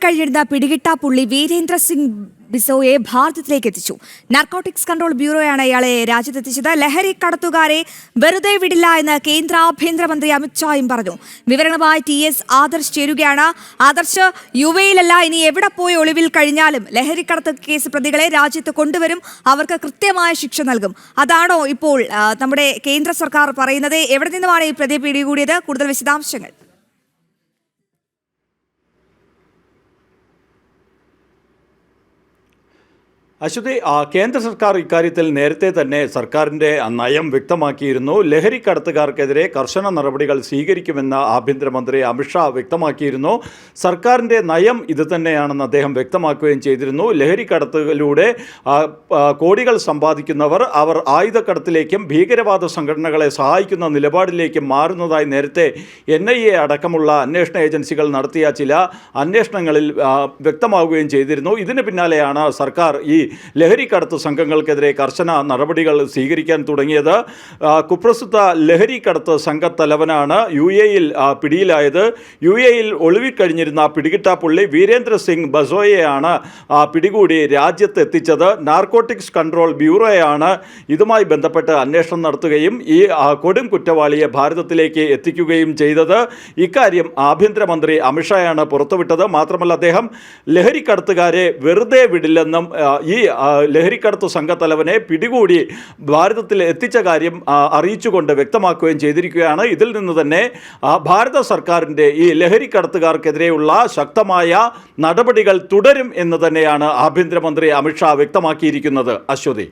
കഴിഞ്ഞിരുന്ന പിടികിട്ടാപ്പുള്ളി വീരേന്ദ്ര സിംഗ് ബിസോയെ ഭാരതത്തിലേക്ക് എത്തിച്ചു. Narcotics control ബ്യൂറോയാണ് ഇയാളെ രാജ്യത്തെത്തിച്ചത്. ലഹരി കടത്തുകാരെ വെറുതെ വിടില്ല എന്ന് കേന്ദ്ര ആഭ്യന്തരമന്ത്രി അമിത്ഷായും പറഞ്ഞു. വിവരങ്ങളുമായി TS ആദർശ് ചേരുകയാണ്. ആദർശ്, UAE-യിലല്ല, ഇനി എവിടെ പോയി ഒളിവിൽ കഴിഞ്ഞാലും ലഹരി കടത്ത് കേസ് പ്രതികളെ രാജ്യത്ത് കൊണ്ടുവരും, അവർക്ക് കൃത്യമായ ശിക്ഷ നൽകും. അതാണോ ഇപ്പോൾ നമ്മുടെ കേന്ദ്ര സർക്കാർ പറയുന്നത്? എവിടെ നിന്നുമാണ് ഈ പ്രതിയെ പിടികൂടിയത്? കൂടുതൽ വിശദാംശങ്ങൾ. അശ്വതി, കേന്ദ്ര സർക്കാർ ഇക്കാര്യത്തിൽ നേരത്തെ തന്നെ സർക്കാരിൻ്റെ നയം വ്യക്തമാക്കിയിരുന്നു. ലഹരി കടത്തുകാർക്കെതിരെ കർശന നടപടികൾ സ്വീകരിക്കുമെന്ന് ആഭ്യന്തരമന്ത്രി അമിത്ഷാ വ്യക്തമാക്കിയിരുന്നു. സർക്കാരിൻ്റെ നയം ഇത് തന്നെയാണെന്ന് അദ്ദേഹം വ്യക്തമാക്കുകയും ചെയ്തിരുന്നു. ലഹരി കടത്തിലൂടെ കോടികൾ സമ്പാദിക്കുന്നവർ അവർ ആയുധക്കടത്തിലേക്കും ഭീകരവാദ സംഘടനകളെ സഹായിക്കുന്ന നിലപാടിലേക്കും മാറുന്നതായി നേരത്തെ NIA അടക്കമുള്ള അന്വേഷണ ഏജൻസികൾ നടത്തിയ ചില അന്വേഷണങ്ങളിൽ വ്യക്തമാവുകയും ചെയ്തിരുന്നു. ഇതിന് പിന്നാലെയാണ് സർക്കാർ ഈ ലഹരി കടത്ത് സംഘങ്ങൾക്കെതിരെ കർശന നടപടികൾ സ്വീകരിക്കാൻ തുടങ്ങിയത്. കുപ്രസിദ്ധ ലഹരി കടത്ത് സംഘത്തലവനാണ് UAE-യിൽ പിടിയിലായത്. UAE-യിൽ ഒളിവിൽ കഴിഞ്ഞിരുന്ന പിടികിട്ടാപ്പുള്ളി വീരേന്ദ്ര സിംഗ് ബസോയെയാണ് പിടികൂടി രാജ്യത്ത് എത്തിച്ചത്. നാർക്കോട്ടിക്സ് കൺട്രോൾ ബ്യൂറോയാണ് ഇതുമായി ബന്ധപ്പെട്ട് അന്വേഷണം നടത്തുകയും ഈ കൊടും കുറ്റവാളിയെ ഭാരതത്തിലേക്ക് എത്തിക്കുകയും ചെയ്തത്. ഇക്കാര്യം ആഭ്യന്തരമന്ത്രി അമിത്ഷായാണ് പുറത്തുവിട്ടത്. മാത്രമല്ല, അദ്ദേഹം ലഹരി കടത്തുകാരെ വെറുതെ വിടില്ലെന്നും ഈ ലഹരിക്കടത്ത് സംഘത്തലവനെ പിടികൂടി ഭാരതത്തിൽ എത്തിച്ച കാര്യം അറിയിച്ചുകൊണ്ട് വ്യക്തമാക്കുകയും ചെയ്തിരിക്കുകയാണ്. ഇതിൽ നിന്ന് തന്നെ ഭാരത സർക്കാരിൻ്റെ ഈ ലഹരിക്കടത്തുകാർക്കെതിരെയുള്ള ശക്തമായ നടപടികൾ തുടരും എന്ന് തന്നെയാണ് ആഭ്യന്തരമന്ത്രി അമിത്ഷാ വ്യക്തമാക്കിയിരിക്കുന്നത്. അശ്വതി.